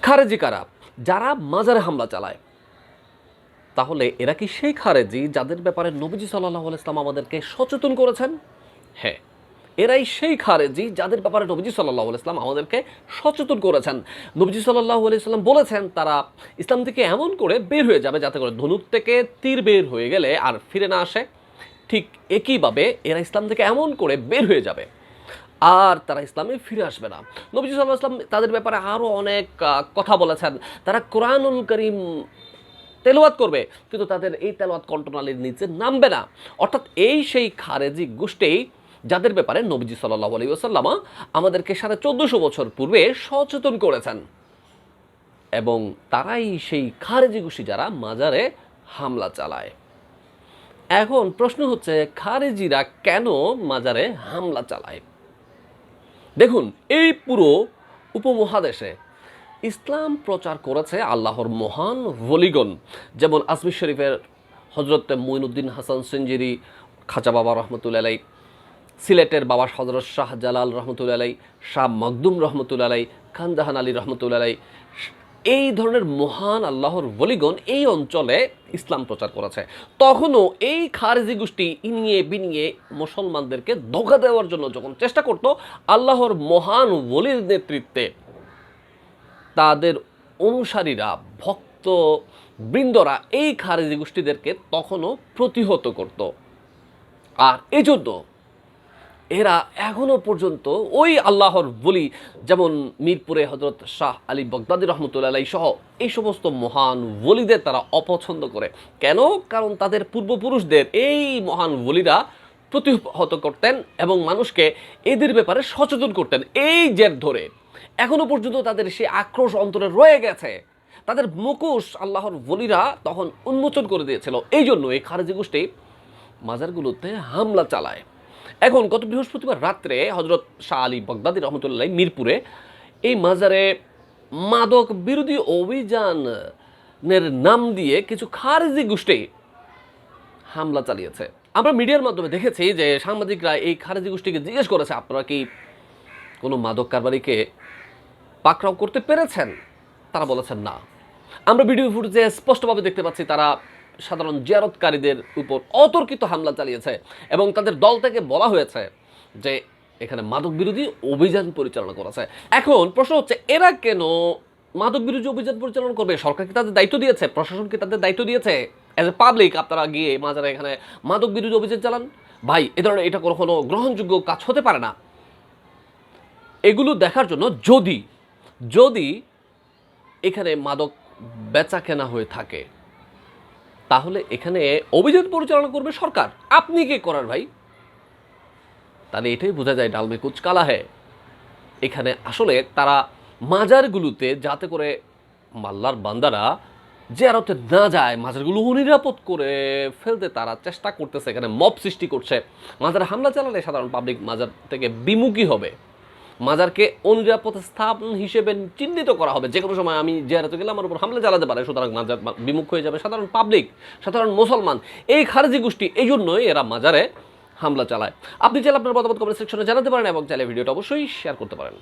খারেজি কারা? যারা মাজারে হামলা চালায়। তাহলে এরা কি সেই খারেজি যাদের ব্যাপারে নবীজি সাল্লাল্লাহু আলাইহি ওয়াসাল্লাম আমাদেরকে সচেতন করেছেন? হ্যাঁ, এরাই সেই খারেজি যাদের ব্যাপারে নবীজি সাল্লাল্লাহু আলাইহি ওয়াসাল্লাম আমাদেরকে সচেতন করেছেন। নবীজি সাল্লাল্লাহু আলাইহি ওয়াসাল্লাম বলেছেন তারা ইসলাম থেকে এমন করে বের হয়ে যাবে যাতে করে ধনুক থেকে তীর বের হয়ে গেলে আর ফিরে না আসে। ঠিক একইভাবে এরা ইসলাম থেকে এমন করে বের হয়ে যাবে আর তারা ইসলামে ফিরে আসবে না। নবীজি সাল্লাল্লাহু আলাইহি ওয়াসাল্লাম তাদের ব্যাপারে আরও অনেক কথা বলেছেন। তারা কোরআনুল কারীম তেলাওয়াত করবে কিন্তু তাদের এই তেলাওয়াত কণ্ঠনালীর নিচে নামবে না। অর্থাৎ এই সেই খারেজি গোষ্ঠী যাদের ব্যাপারে নবীজি সাল্লাল্লাহু আলাইহি ওয়াসাল্লাম আমাদেরকে 1450 বছর পূর্বে সচেতন করেছেন এবং তারাই সেই খারেজি গোষ্ঠী যারা মাজারে হামলা চালায়। এখন প্রশ্ন হচ্ছে খারেজিরা কেন মাজারে হামলা চালায়? দেখুন, এই পুরো উপমহাদেশে ইসলাম প্রচার করেছে আল্লাহর মহান ওলিগণ, যেমন আজমির শরীফের হজরত মুঈনুদ্দিন হাসান সিঞ্জিরি খাজা বাবা রহমতুল্লাহ আলাই, সিলেটের বাবা হজরত শাহ জালাল রহমতুল্লাহ আলাই, শাহ মখদুম রহমতুল্লাহ আলাই, খান জাহান আলী রহমতুল্লাহ আলাই, এই ধরনের মহান আল্লাহর ওলিগণ এই অঞ্চলে ইসলাম প্রচার করেছে। তখনও এই খারেজি গোষ্ঠী ইনিয়ে বিনিয়ে মুসলমানদেরকে ধোঁকা দেওয়ার জন্য যখন চেষ্টা করত, আল্লাহর মহান ওলির নেতৃত্বে তাদের অনুসারীরা ভক্ত বৃন্দরা এই খারেজি গোষ্ঠীদেরকে তখনও প্রতিহত করত। আর এজন্য এরা এখনও পর্যন্ত ওই আল্লাহর বলি, যেমন মিরপুরে হজরত শাহ আলী বগদাদি রহমতুল্লাহ আলাই সহ এই সমস্ত মহান ওলিদের তারা অপছন্দ করে। কেন? কারণ তাদের পূর্বপুরুষদের এই মহান ওলিরা প্রতিহত করতেন এবং মানুষকে এদের ব্যাপারে সচেতন করতেন। এই জের ধরে এখনো পর্যন্ত তাদের সেই আক্রোশ অন্তরে রয়ে গেছে। তাদের মুখোশ আল্লাহর ওলিরা তখন উন্মোচন করে দিয়েছিল। এই জন্য এই খারেজি গোষ্ঠী মাজারগুলোতে হামলা চালায়। এখন গত বৃহস্পতিবার রাত্রে হজরত শাহ আলী বগদাদি রহমতুল্লাহ মিরপুরে এই মাজারে মাদক বিরোধী অভিযানের নাম দিয়ে কিছু খারেজি গোষ্ঠী হামলা চালিয়েছে। আমরা মিডিয়ার মাধ্যমে দেখেছি যে সাংবাদিকরা এই খারেজি গোষ্ঠীকে জিজ্ঞেস করেছে, আপনারা কি কোনো মাদক কারবারিকে পাকড়াও করতে পেরেছেন? তারা বলেছেন না। আমরা ভিডিও ফুটেজে স্পষ্টভাবে দেখতে পাচ্ছি তারা সাধারণ জিয়ারতকারীদের উপর অতর্কিত হামলা চালিয়েছে এবং তাদের দল থেকে বলা হয়েছে যে এখানে মাদক বিরোধী অভিযান পরিচালনা করেছে। এখন প্রশ্ন হচ্ছে, এরা কেন মাদক বিরোধী অভিযান পরিচালনা করবে? সরকার কি তাদের দায়িত্ব দিয়েছে? প্রশাসন কি তাদের দায়িত্ব দিয়েছে? অ্যাজ এ পাবলিক আপনারা গিয়ে মাজারে এখানে মাদক বিরোধী অভিযান চালান? ভাই, এ ধরনের এটা কখনো গ্রহণযোগ্য কাজ হতে পারে না। এগুলো দেখার জন্য যদি এখানে মাদক বেচা কেনা হয়ে থাকে তাহলে এখানে অভিযান পরিচালনা করবে সরকার। আপনি কে করার ভাই? তাহলে এটাই বোঝা যায় ডালমে কুচ কালা হ্যায়। এখানে আসলে তারা মাজারগুলোতে যাতে করে আল্লাহর বান্দারা জিয়ারতে না যায়, মাজারগুলো অনিরাপদ করে ফেলতে তারা চেষ্টা করতেছে, এখানে মব সৃষ্টি করছে। মাজারে হামলা চালালে সাধারণ পাবলিক মাজার থেকে বিমুখী হবে, মাজারকে অনিরাপদ স্থান হিসেবে চিহ্নিত করা হবে। যে কোনো সময় আমি জিয়ারতে গেলে আমার উপর হামলা চালাতে পারে, সুতরাং মাজার বিমুখ হয়ে যাবে সাধারণ পাবলিক, সাধারণ মুসলমান। এই খারেজি গোষ্ঠী এই জন্যই এরা মাজারে হামলা চালায়। আপনি চাইলে আপনার মতামত কমেন্ট সেকশনে জানাতে পারেন এবং চাইলে ভিডিওটা অবশ্যই শেয়ার করতে পারেন।